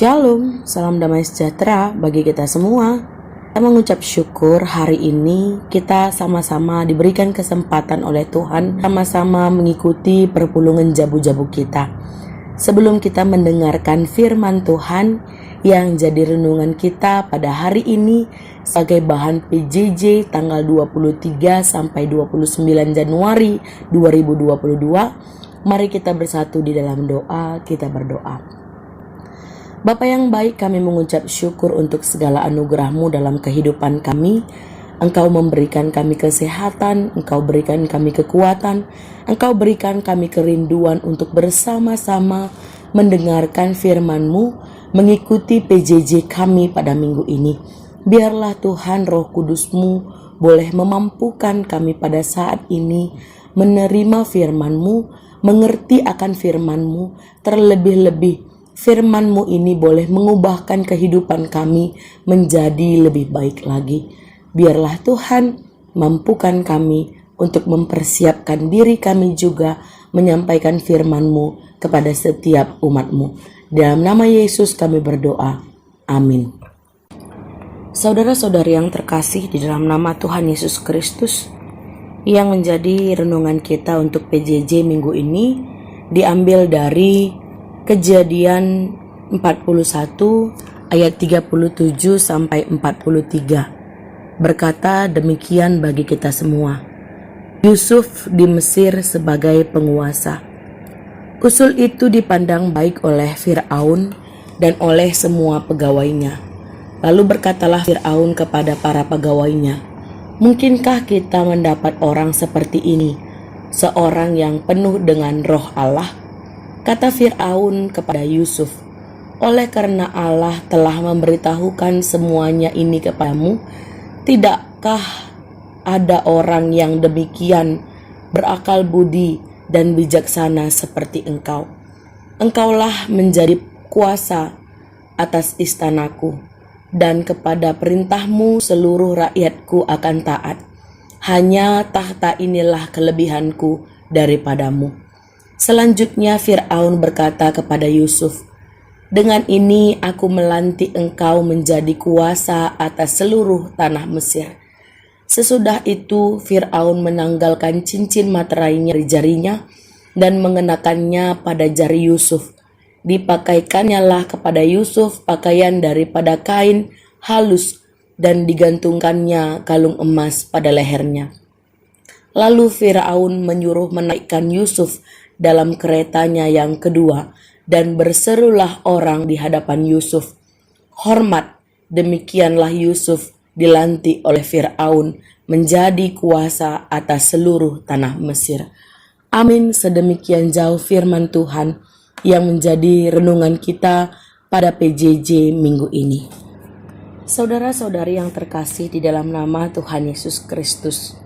Shalom, salam damai sejahtera bagi kita semua. Kita mengucap syukur hari ini kita sama-sama diberikan kesempatan oleh Tuhan sama-sama mengikuti perpulungan jabu-jabu kita. Sebelum kita mendengarkan firman Tuhan yang jadi renungan kita pada hari ini sebagai bahan PJJ tanggal 23 sampai 29 Januari 2022, mari kita bersatu di dalam doa, kita berdoa. Bapa yang baik, kami mengucap syukur untuk segala anugerah-Mu dalam kehidupan kami. Engkau memberikan kami kesehatan, Engkau berikan kami kekuatan, Engkau berikan kami kerinduan untuk bersama-sama mendengarkan firman-Mu, mengikuti PJJ kami pada minggu ini. Biarlah Tuhan Roh Kudus-Mu boleh memampukan kami pada saat ini menerima firman-Mu, mengerti akan firman-Mu, terlebih-lebih firman-Mu ini boleh mengubahkan kehidupan kami menjadi lebih baik lagi. Biarlah Tuhan mampukan kami untuk mempersiapkan diri kami juga menyampaikan firman-Mu kepada setiap umat-Mu. Dalam nama Yesus kami berdoa. Amin. Saudara-saudari yang terkasih di dalam nama Tuhan Yesus Kristus, yang menjadi renungan kita untuk PJJ minggu ini diambil dari Kejadian 41 ayat 37 sampai 43. Berkata demikian bagi kita semua. Yusuf di Mesir sebagai penguasa. Usul itu dipandang baik oleh Fir'aun dan oleh semua pegawainya. Lalu berkatalah Fir'aun kepada para pegawainya, "Mungkinkah kita mendapat orang seperti ini, seorang yang penuh dengan roh Allah?" Kata Fir'aun kepada Yusuf, "Oleh karena Allah telah memberitahukan semuanya ini kepadamu, tidakkah ada orang yang demikian berakal budi dan bijaksana seperti engkau? Engkaulah menjadi kuasa atas istanaku, dan kepada perintahmu seluruh rakyatku akan taat. Hanya tahta inilah kelebihanku daripadamu." Selanjutnya Fir'aun berkata kepada Yusuf, "Dengan ini aku melantik engkau menjadi kuasa atas seluruh tanah Mesir." Sesudah itu Fir'aun menanggalkan cincin materainya dari jarinya dan mengenakannya pada jari Yusuf. Dipakeikannyalah kepada Yusuf pakaian daripada kain halus dan digantungkannya kalung emas pada lehernya. Lalu Fir'aun menyuruh menaikkan Yusuf dalam keretanya yang kedua, dan berserulah orang di hadapan Yusuf, "Hormat!" Demikianlah Yusuf dilantik oleh Fir'aun menjadi kuasa atas seluruh tanah Mesir. Amin. Sedemikian jauh firman Tuhan yang menjadi renungan kita pada PJJ minggu ini. Saudara-saudari yang terkasih di dalam nama Tuhan Yesus Kristus,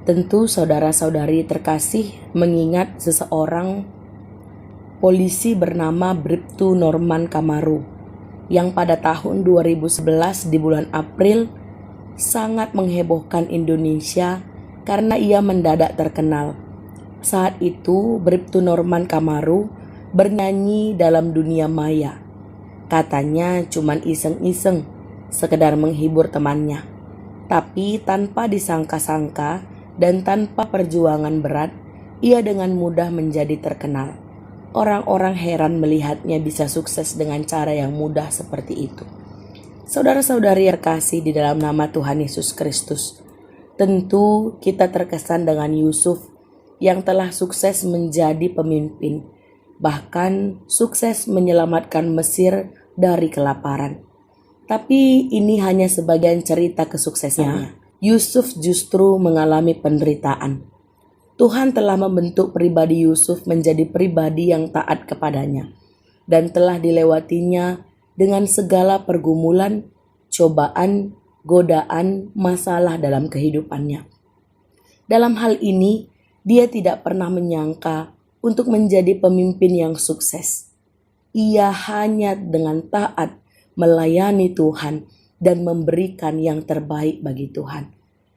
tentu saudara-saudari terkasih mengingat seseorang polisi bernama Bribtu Norman Kamaru yang pada tahun 2011 di bulan April sangat menghebohkan Indonesia karena ia mendadak terkenal. Saat itu Bribtu Norman Kamaru bernyanyi dalam dunia maya. Katanya cuman iseng-iseng, sekedar menghibur temannya. Tapi tanpa disangka-sangka dan tanpa perjuangan berat, ia dengan mudah menjadi terkenal. Orang-orang heran melihatnya bisa sukses dengan cara yang mudah seperti itu. Saudara-saudari terkasih di dalam nama Tuhan Yesus Kristus, tentu kita terkesan dengan Yusuf yang telah sukses menjadi pemimpin, bahkan sukses menyelamatkan Mesir dari kelaparan. Tapi ini hanya sebagian cerita kesuksesannya. Yusuf justru mengalami penderitaan. Tuhan telah membentuk pribadi Yusuf menjadi pribadi yang taat kepadanya, dan telah dilewatinya dengan segala pergumulan, cobaan, godaan, masalah dalam kehidupannya. Dalam hal ini, dia tidak pernah menyangka untuk menjadi pemimpin yang sukses. Ia hanya dengan taat melayani Tuhan dan memberikan yang terbaik bagi Tuhan.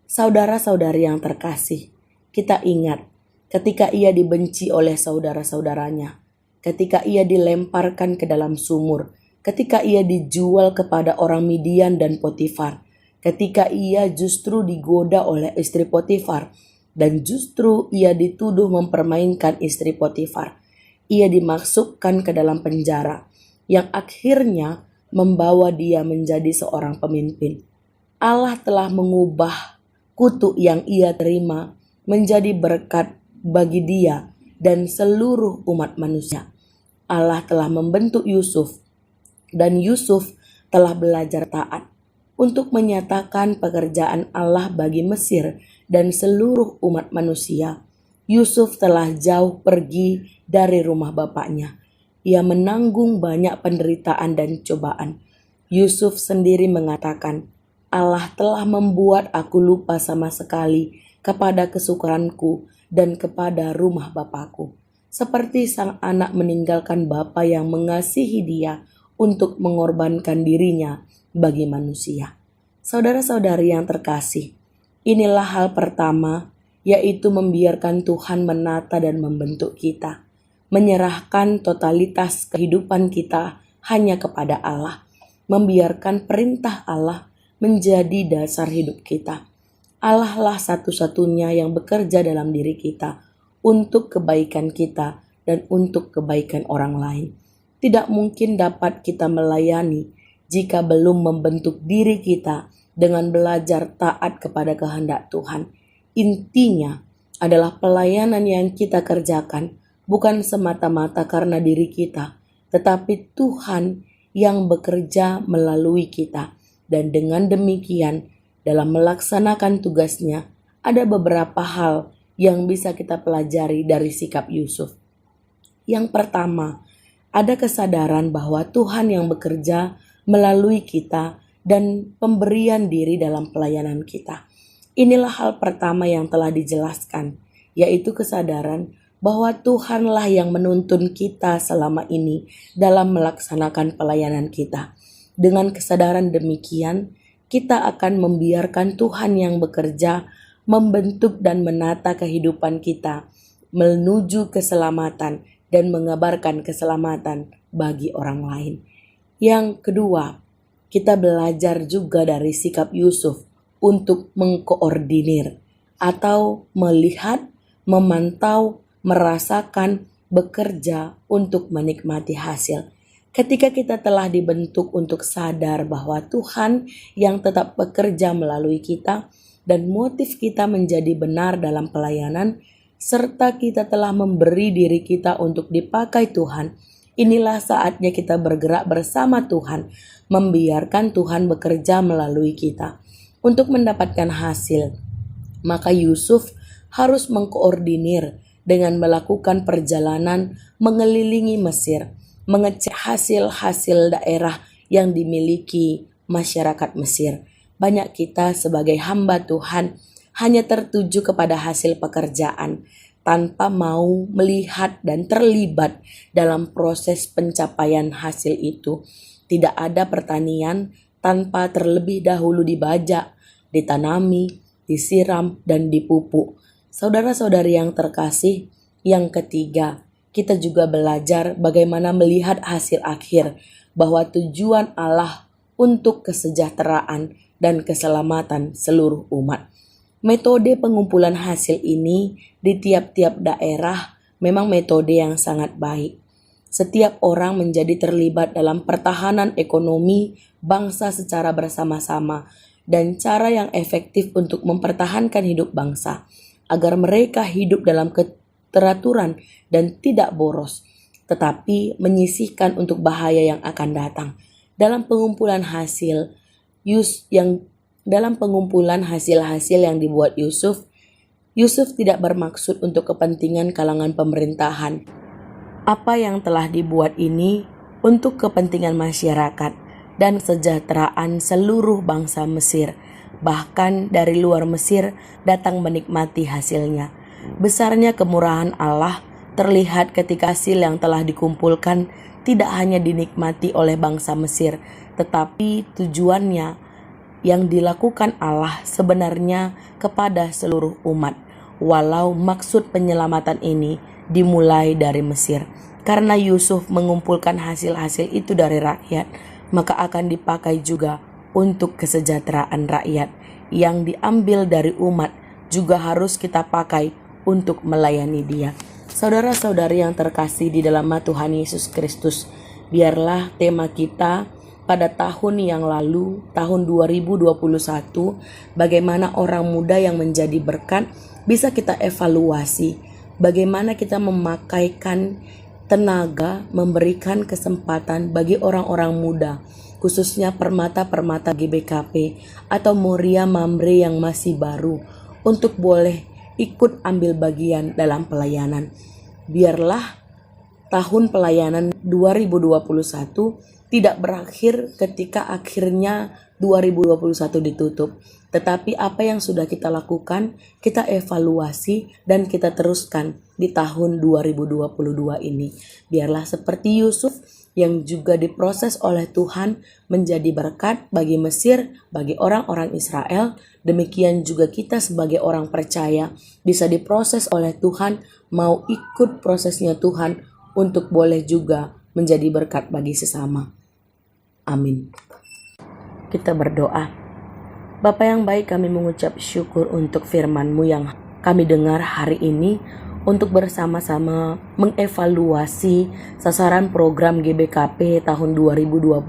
Saudara-saudari yang terkasih, kita ingat ketika ia dibenci oleh saudara-saudaranya, ketika ia dilemparkan ke dalam sumur, ketika ia dijual kepada orang Midian dan Potifar, ketika ia justru digoda oleh istri Potifar, dan justru ia dituduh mempermainkan istri Potifar. Ia dimasukkan ke dalam penjara, yang akhirnya membawa dia menjadi seorang pemimpin. Allah telah mengubah kutuk yang ia terima menjadi berkat bagi dia dan seluruh umat manusia. Allah telah membentuk Yusuf, dan Yusuf telah belajar taat untuk menyatakan pekerjaan Allah bagi Mesir dan seluruh umat manusia. Yusuf telah jauh pergi dari rumah bapaknya. Ia menanggung banyak penderitaan dan cobaan. Yusuf sendiri mengatakan, Allah telah membuat aku lupa sama sekali kepada kesukaranku dan kepada rumah bapakku. Seperti sang anak meninggalkan bapa yang mengasihi dia untuk mengorbankan dirinya bagi manusia. Saudara-saudari yang terkasih, inilah hal pertama, yaitu membiarkan Tuhan menata dan membentuk kita. Menyerahkan totalitas kehidupan kita hanya kepada Allah. Membiarkan perintah Allah menjadi dasar hidup kita. Allah lah satu-satunya yang bekerja dalam diri kita untuk kebaikan kita dan untuk kebaikan orang lain. Tidak mungkin dapat kita melayani jika belum membentuk diri kita dengan belajar taat kepada kehendak Tuhan. Intinya adalah pelayanan yang kita kerjakan bukan semata-mata karena diri kita, tetapi Tuhan yang bekerja melalui kita. Dan dengan demikian, dalam melaksanakan tugasnya, ada beberapa hal yang bisa kita pelajari dari sikap Yusuf. Yang pertama, ada kesadaran bahwa Tuhan yang bekerja melalui kita dan pemberian diri dalam pelayanan kita. Inilah hal pertama yang telah dijelaskan, yaitu kesadaran bahwa Tuhanlah yang menuntun kita selama ini dalam melaksanakan pelayanan kita. Dengan kesadaran demikian, kita akan membiarkan Tuhan yang bekerja membentuk dan menata kehidupan kita menuju keselamatan dan mengabarkan keselamatan bagi orang lain. Yang kedua, kita belajar juga dari sikap Yusuf untuk mengkoordinir atau melihat, memantau, merasakan, bekerja untuk menikmati hasil. Ketika kita telah dibentuk untuk sadar bahwa Tuhan yang tetap bekerja melalui kita dan motif kita menjadi benar dalam pelayanan, serta kita telah memberi diri kita untuk dipakai Tuhan, inilah saatnya kita bergerak bersama Tuhan, membiarkan Tuhan bekerja melalui kita untuk mendapatkan hasil. Maka Yusuf harus mengkoordinir dengan melakukan perjalanan mengelilingi Mesir, mengecek hasil-hasil daerah yang dimiliki masyarakat Mesir. Banyak kita sebagai hamba Tuhan hanya tertuju kepada hasil pekerjaan tanpa mau melihat dan terlibat dalam proses pencapaian hasil itu. Tidak ada pertanian tanpa terlebih dahulu dibajak, ditanami, disiram, dan dipupuk. Saudara-saudari yang terkasih, yang ketiga, kita juga belajar bagaimana melihat hasil akhir, bahwa tujuan Allah untuk kesejahteraan dan keselamatan seluruh umat. Metode pengumpulan hasil ini di tiap-tiap daerah memang metode yang sangat baik. Setiap orang menjadi terlibat dalam pertahanan ekonomi bangsa secara bersama-sama dan cara yang efektif untuk mempertahankan hidup bangsa, agar mereka hidup dalam teraturan dan tidak boros, tetapi menyisihkan untuk bahaya yang akan datang. Dalam pengumpulan hasil hasil yang dibuat Yusuf tidak bermaksud untuk kepentingan kalangan pemerintahan. Apa yang telah dibuat ini untuk kepentingan masyarakat dan kesejahteraan seluruh bangsa Mesir, bahkan dari luar Mesir datang menikmati hasilnya. Besarnya kemurahan Allah terlihat ketika hasil yang telah dikumpulkan tidak hanya dinikmati oleh bangsa Mesir, tetapi tujuannya yang dilakukan Allah sebenarnya kepada seluruh umat. Walau maksud penyelamatan ini dimulai dari Mesir. Karena Yusuf mengumpulkan hasil-hasil itu dari rakyat, maka akan dipakai juga untuk kesejahteraan rakyat. Yang diambil dari umat juga harus kita pakai untuk melayani Dia. Saudara-saudari yang terkasih di dalam Tuhan Yesus Kristus, biarlah tema kita pada tahun yang lalu, tahun 2021, bagaimana orang muda yang menjadi berkat, bisa kita evaluasi bagaimana kita memakaikan tenaga, memberikan kesempatan bagi orang-orang muda, khususnya permata-permata GBKP atau Moria Mamre yang masih baru, untuk boleh ikut ambil bagian dalam pelayanan. Biarlah tahun pelayanan 2021 tidak berakhir ketika akhirnya 2021 ditutup. Tetapi apa yang sudah kita lakukan, kita evaluasi dan kita teruskan di tahun 2022 ini. Biarlah seperti Yusuf yang juga diproses oleh Tuhan menjadi berkat bagi Mesir, bagi orang-orang Israel. Demikian juga kita sebagai orang percaya bisa diproses oleh Tuhan, mau ikut prosesnya Tuhan untuk boleh juga menjadi berkat bagi sesama. Amin. Kita berdoa. Bapa yang baik, kami mengucap syukur untuk firman-Mu yang kami dengar hari ini, untuk bersama-sama mengevaluasi sasaran program GBKP tahun 2021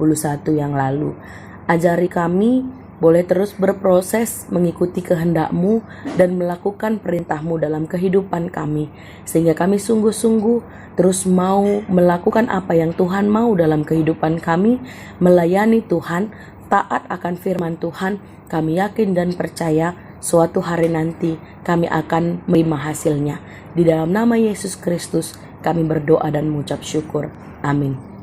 yang lalu. Ajari kami boleh terus berproses mengikuti kehendak-Mu dan melakukan perintah-Mu dalam kehidupan kami, sehingga kami sungguh-sungguh terus mau melakukan apa yang Tuhan mau dalam kehidupan kami, melayani Tuhan, taat akan firman Tuhan. Kami yakin dan percaya suatu hari nanti kami akan menerima hasilnya. Di dalam nama Yesus Kristus kami berdoa dan mengucap syukur. Amin.